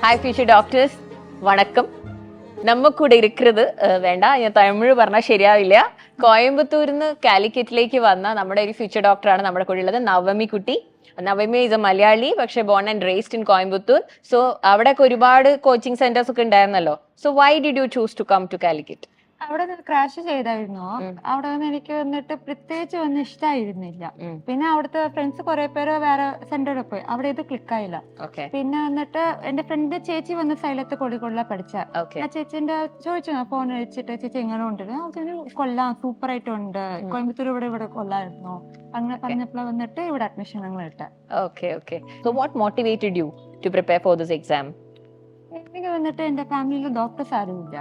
Hi future doctors, வணக்கம். நம்ம கூட இருக்கிறது വേണ്ട ഞാൻ തമിഴ് പറഞ്ഞാൽ ശരിയാവില്ല. കോയമ്പത്തൂരിൽ നിന്ന് കാലിക്കറ്റിലേക്ക് വന്ന നമ്മുടെ ഒരു ഫ്യൂച്ചർ ഡോക്ടറാണ് നമ്മുടെ കൂടെ ഉള്ളത്, നവമി കുട്ടി. നവമി ഈസ് എ മലയാളി, പക്ഷെ born and raised in Coimbatore. So അവിടെയൊക്കെ ഒരുപാട് കോച്ചിങ് സെന്റേഴ്സ് ഒക്കെ ഉണ്ടായിരുന്നല്ലോ. So why did you choose to come to Calicut? അവിടെ ക്രാഷ് ചെയ്തായിരുന്നു. അവിടെ വന്ന് എനിക്ക് വന്നിട്ട് പ്രത്യേകിച്ച് ഒന്നും ഇഷ്ടമായിരുന്നില്ല. പിന്നെ അവിടുത്തെ ഫ്രണ്ട്സ് കുറെ പേര് വേറെ സെന്ററിൽ പോയി, അവിടെ ഇത് ക്ലിക്ക് ആയില്ല. പിന്നെ വന്നിട്ട് എന്റെ ഫ്രണ്ട് ചേച്ചി വന്ന് സൈലത്ത് കോഴിക്കോടില പഠിച്ച ആ ചേച്ചിന്റെ ചോദിച്ചു, ഫോൺ വെച്ചിട്ട് ചേച്ചി എങ്ങനെ ഉണ്ട്, കൊള്ളാം, സൂപ്പർ ആയിട്ടുണ്ട്, കോയമ്പത്തൂർ ഇവിടെ കൊള്ളായിരുന്നു. അങ്ങനെ പറഞ്ഞപ്പോൾ വന്നിട്ട് ഇവിടെ അഡ്മിഷൻ ഞങ്ങൾ ഇട്ട. So what motivated you to prepare for this exam? എനിക്ക് വന്നിട്ട് എന്റെ ഫാമിലിയിൽ ഡോക്ടേഴ്സ് ആരും ഇല്ല.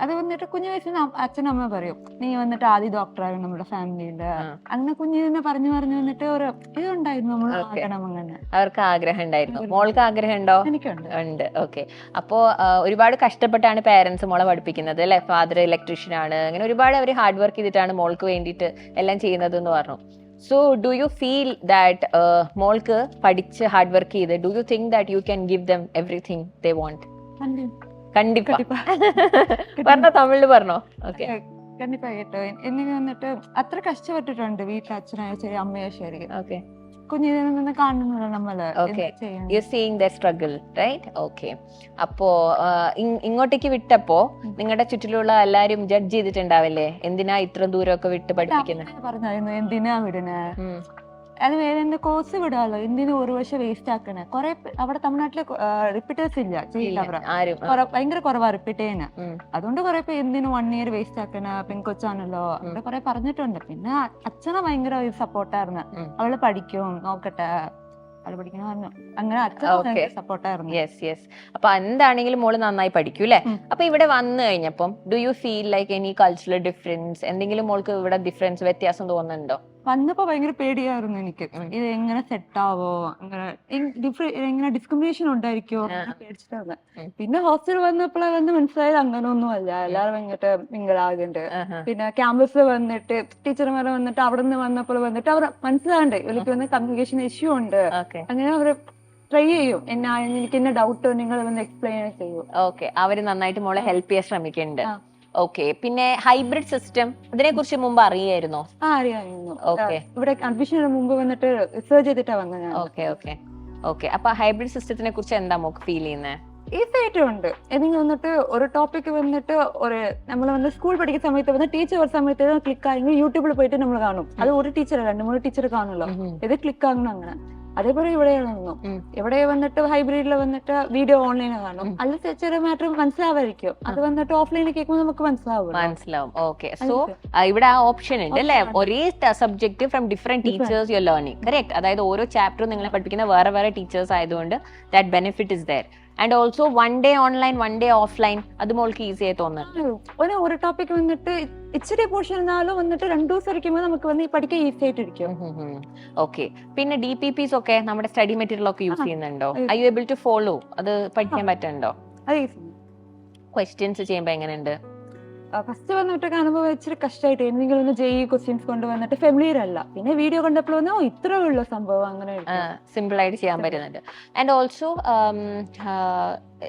അത് വന്നിട്ട് കുഞ്ഞു വയസ്സിൽ അച്ഛനമ്മ പറയും, നീ വന്നിട്ട് ആദ്യം ഡോക്ടറാകും നമ്മുടെ ഫാമിലിയില്. അങ്ങനെ കുഞ്ഞിനെ പറഞ്ഞു വന്നിട്ട് ഒരു ഇതുണ്ടായിരുന്നു, നമ്മൾ ആകണം. അങ്ങനെ അവർക്ക് ആഗ്രഹം ഉണ്ടായിരുന്നു. മോൾക്ക് ആഗ്രഹം ഉണ്ടോ? എനിക്കുണ്ട്. ഓക്കെ. അപ്പോ ഒരുപാട് കഷ്ടപ്പെട്ടാണ് പേരൻസ് മോളെ പഠിപ്പിക്കുന്നത് അല്ലെ? ഫാദർ ഇലക്ട്രീഷ്യൻ ആണ്, അങ്ങനെ ഒരുപാട് അവർ ഹാർഡ് വർക്ക് ചെയ്തിട്ടാണ് മോൾക്ക് വേണ്ടിയിട്ട് എല്ലാം ചെയ്യുന്നത് എന്ന് പറഞ്ഞു. So do you feel that മോൾക്ക് പഠിച്ച് ഹാർഡ് വർക്ക് ചെയ്ത്, do you think that you can give them everything they want? കണ്ടിപ്പാ പറഞ്ഞോ, തമിഴില് പറഞ്ഞോ. ഓക്കെ, കണ്ടിപ്പാ കേട്ടോ. എനിക്ക് വന്നിട്ട് അത്ര കഷ്ടപ്പെട്ടിട്ടുണ്ട് വീട്ടിൽ, അച്ഛനായ ശരി അമ്മയോ ശരി. ഓക്കെ, കുഞ്ഞിനെ നിന്ന് കാണുന്നില്ല നമ്മള്. You seeing the struggle, right? Okay. അപ്പോ ഇങ്ങോട്ടേക്ക് വിട്ടപ്പോ നിങ്ങളുടെ ചുറ്റിലുള്ള എല്ലാരും ജഡ്ജ് ചെയ്തിട്ടുണ്ടാവില്ലേ, എന്തിനാ ഇത്ര ദൂരമൊക്കെ വിട്ട് പഠിപ്പിക്കുന്നത്? പറഞ്ഞായിരുന്നു എന്തിനാ വിടണേ, അത് വേറെ എന്റെ കോഴ്സ് വിടാലോ, എന്തിനു ഒരു വർഷം വേസ്റ്റ് ആക്കണേ. കുറെ അവിടെ തമിഴ്നാട്ടില് റിപ്പീറ്റേഴ്സ് ഇല്ല, ഭയങ്കര കുറവാ റിപ്പീറ്റ് ചെയ്യുന്ന. അതുകൊണ്ട് കുറെ പേര് എന്തിനു 1 year വേസ്റ്റ് ആക്കണ, പെൺകൊച്ചാണല്ലോ അവിടെ കുറെ പറഞ്ഞിട്ടുണ്ട്. പിന്നെ അച്ഛനെ ഭയങ്കര സപ്പോർട്ടായിരുന്നു, അവള് പഠിക്കും, നോക്കട്ടെ, അവള് പഠിക്കണം പറഞ്ഞു. അങ്ങനെ അച്ഛൻ സപ്പോർട്ടായിരുന്നു. അപ്പൊ എന്താണെങ്കിലും മോള് നന്നായി പഠിക്കും അല്ലെ? അപ്പൊ ഇവിടെ വന്നു കഴിഞ്ഞപ്പം do you feel like any cultural difference, എന്തെങ്കിലും മോൾക്ക് ഇവിടെ ഡിഫറൻസ്, വ്യത്യാസം തോന്നുന്നുണ്ടോ? വന്നപ്പോ ഭയങ്കര പേടിയായിരുന്നു എനിക്ക്, ഇത് എങ്ങനെ സെറ്റ് ആവോ, എങ്ങനെ ഡിസ്ക്രിമിനേഷൻ ഉണ്ടായിരിക്കോ പേടിച്ചിട്ടാണ്. പിന്നെ ഹോസ്റ്റൽ വന്നപ്പോഴാണ് മനസ്സിലായത് അങ്ങനെ ഒന്നും അല്ല, എല്ലാവരും ഭയങ്കര മിങ്കിളാകുന്നുണ്ട്. പിന്നെ ക്യാമ്പസിൽ വന്നിട്ട് ടീച്ചർമാരെ വന്നിട്ട് അവിടെ നിന്ന് വന്നപ്പോൾ വന്നിട്ട് അവർ മനസ്സിലാണ്ട് ഇവർക്ക് വന്ന് കമ്മ്യൂണിക്കേഷൻ ഇഷ്യൂ ഉണ്ട്. അങ്ങനെ അവര് ട്രൈ ചെയ്യും, എനിക്ക് എന്നെ ഡൗട്ട് നിങ്ങൾ വന്ന് എക്സ്പ്ലെയിൻ ചെയ്യും. ഓക്കെ, അവര് നന്നായിട്ട് മോളെ ഹെൽപ്പ് ചെയ്യാൻ ശ്രമിക്കുന്നുണ്ട്. ഓക്കെ. പിന്നെ ഹൈബ്രിഡ് സിസ്റ്റം, അതിനെ കുറിച്ച് മുമ്പ് അറിയായിരുന്നോ? അറിയായിരുന്നു. ഇവിടെ അഡ്മിഷന് മുമ്പ് വന്നിട്ട് റിസർച്ച് ചെയ്തിട്ടാ വന്നത്. ഓക്കെ. അപ്പൊ ഹൈബ്രിഡ് സിസ്റ്റത്തിനെ കുറിച്ച് എന്താ മോക്ക് ഫീൽ ചെയ്യുന്നത്? ഈസി ആയിട്ടുണ്ട്. എനിക്ക് വന്നിട്ട് ഒരു ടോപ്പിക് വന്നിട്ട് നമ്മൾ വന്ന് സ്കൂൾ പഠിക്കുന്ന സമയത്ത് വന്ന് ടീച്ചർ ഒരു സമയത്ത് ക്ലിക്ക് ആയെങ്കിൽ യൂട്യൂബിൽ പോയിട്ട് നമ്മൾ കാണും. അത് ഒരു ടീച്ചർ 2-3 ടീച്ചർ കാണുമല്ലോ, ഇത് ക്ലിക്ക് ആകണം. അങ്ങനെ അതേപോലെ ഇവിടെയാണെന്നും ഇവിടെ വന്നിട്ട് ഹൈബ്രിഡിൽ വന്നിട്ട് വീഡിയോ ഓൺലൈൻ കാണും, അല്ലെങ്കിൽ ചെറിയ മാറ്റർ മനസ്സിലാവായിരിക്കും. അത് വന്നിട്ട് ഓഫ്ലൈനിൽ കേൾക്കുമ്പോൾ നമുക്ക് മനസ്സിലാവും. ഓക്കെ. സോ ഇവിടെ ആ ഓപ്ഷൻ ഉണ്ട് അല്ലെ, ഒരേ subject from different teachers you are learning, correct? അതായത് ഓരോ ചാപ്റ്ററും നിങ്ങളെ പഠിപ്പിക്കുന്ന വേറെ ടീച്ചേഴ്സ് ആയതുകൊണ്ട് that benefit is there. And also 1 day online 1 day offline, അത് മോൾക്ക് ഈസി ആയി തോന്നുന്നു. ഒരു ടോപ്പിക് വന്നിട്ട് ഇച്ചിരി പോർഷൻ എന്നാലും വന്നിട്ട് 2 ദിവസം ഇരിക്കുമ്പോൾ നമുക്ക് വന്ന് പഠിക്കാൻ ഈസി ആയിട്ടിരിക്കും. ഓക്കെ. പിന്നെ DPPs ഒക്കെ നമ്മുടെ സ്റ്റഡി മെറ്റീരിയൽ ഒക്കെ യൂസ് ചെയ്യുന്നുണ്ടോ? I you able to follow? അത് പഠിക്കാൻ പറ്റുന്നുണ്ടോ? ക്വസ്റ്റ്യൻസ് ചെയ്യുമ്പോ എങ്ങനെയുണ്ട്? ഫസ്റ്റ് വന്നിട്ട് കാണുമ്പോൾ ഇച്ചിരി കഷ്ടമായിട്ട് എന്തെങ്കിലും ഒന്ന് JEE ക്വസ്റ്റ്യൻസ് കൊണ്ട് വന്നിട്ട് ഫെമിലിയർ അല്ല. പിന്നെ വീഡിയോ കണ്ടപ്പോൾ വന്നാൽ ഇത്രേ ഉള്ള സംഭവം, അങ്ങനെ സിമ്പിൾ ആയിട്ട് ചെയ്യാൻ പറ്റുന്നുണ്ട്. ആൻഡ് ഓൾസോ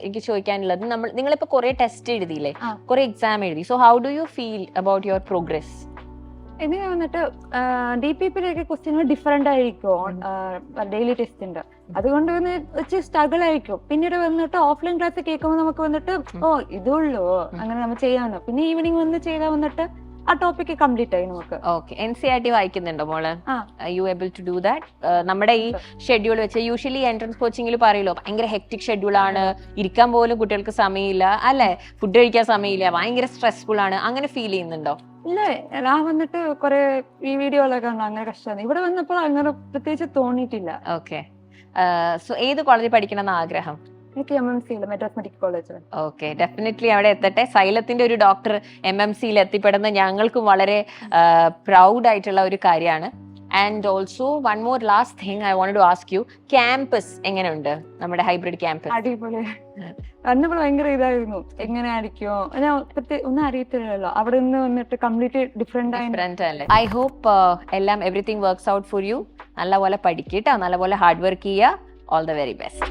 എനിക്ക് ചോദിക്കാനുള്ളത്, നിങ്ങളിപ്പോ കുറെ ടെസ്റ്റ് എഴുതിയില്ലേ, കുറെ എക്സാം എഴുതി. So how do you feel about your progress? എനിക്ക് വന്നിട്ട് DPPയിലേക്ക് ക്വസ്റ്റ്യൻ ഡിഫറെന്റ് ആയിരിക്കും ഡെയിലി ടെസ്റ്റിന്റെ, അതുകൊണ്ട് വെച്ച് സ്ട്രഗിൾ ആയിരിക്കും. പിന്നീട് വന്നിട്ട് ഓഫ്ലൈൻ ക്ലാസ് കേൾക്കുമ്പോൾ നമുക്ക് വന്നിട്ട് ഇതുള്ളൂ, അങ്ങനെ നമ്മൾ ചെയ്യാനോ. പിന്നെ ഈവനിങ് വന്ന് ചെയ്താൽ വന്നിട്ട് ആ ടോപ്പിക് കംപ്ലീറ്റ് ആയി നമുക്ക്. ഓക്കെ. NCERT വായിക്കുന്നുണ്ടോ മോള്? You able to do that? നമ്മുടെ ഈ ഷെഡ്യൂൾ വെച്ച് യൂഷ്വലി എൻട്രൻസ് കോച്ചിങ്ങിൽ പറയുമല്ലോ, ഭയങ്കര ഹെക്ടിക് ഷെഡ്യൂൾ ആണ്, ഇരിക്കാൻ പോലും കുട്ടികൾക്ക് സമയമില്ല അല്ലെ, ഫുഡ് കഴിക്കാൻ സമയമില്ല, ഭയങ്കര സ്ട്രെസ്ഫുൾ ആണ്, അങ്ങനെ ഫീൽ ചെയ്യുന്നുണ്ടോ? ഇല്ല, ഞാൻ വന്നിട്ട് കുറെ ഈ വീഡിയോകളൊക്കെ ഉണ്ട്, അങ്ങനെ കഷ്ടമാണ്. ഇവിടെ വന്നപ്പോൾ അങ്ങനെ പ്രത്യേകിച്ച് തോന്നിയിട്ടില്ല. ഓക്കെ. സോ ഏത് കോളേജിൽ പഠിക്കണം എന്ന് ആഗ്രഹം? എനിക്ക് MMC Madras medical college. Okay, definitely അവിടെ എത്തട്ടെ. സൈലത്തിന്റെ ഒരു ഡോക്ടർ MMCയിൽ എത്തിപ്പെടുന്ന ഞങ്ങൾക്കും വളരെ പ്രൗഡ് ആയിട്ടുള്ള ഒരു കാര്യമാണ്. And also one more last thing I wanted to ask you, campus എങ്ങനെയുണ്ട് നമ്മുടെ ഹൈബ്രിഡ് ക്യാമ്പസ്? അടിപൊളി. അന്നപ്പോൾ ഭയങ്കര ഇതായിരുന്നു, എങ്ങനെയായിരിക്കോ ഞാൻ ഒന്നും അറിയത്തില്ലല്ലോ, അവിടെ നിന്ന് വന്നിട്ട് കംപ്ലീറ്റ് ഡിഫറെന്റ് ആയി. ഐ ഹോപ്പ് എല്ലാം everything works out for you. നല്ലപോലെ പഠിക്കട്ടോ, നല്ലപോലെ ഹാർഡ് വർക്ക് ചെയ്യുക. All the very best.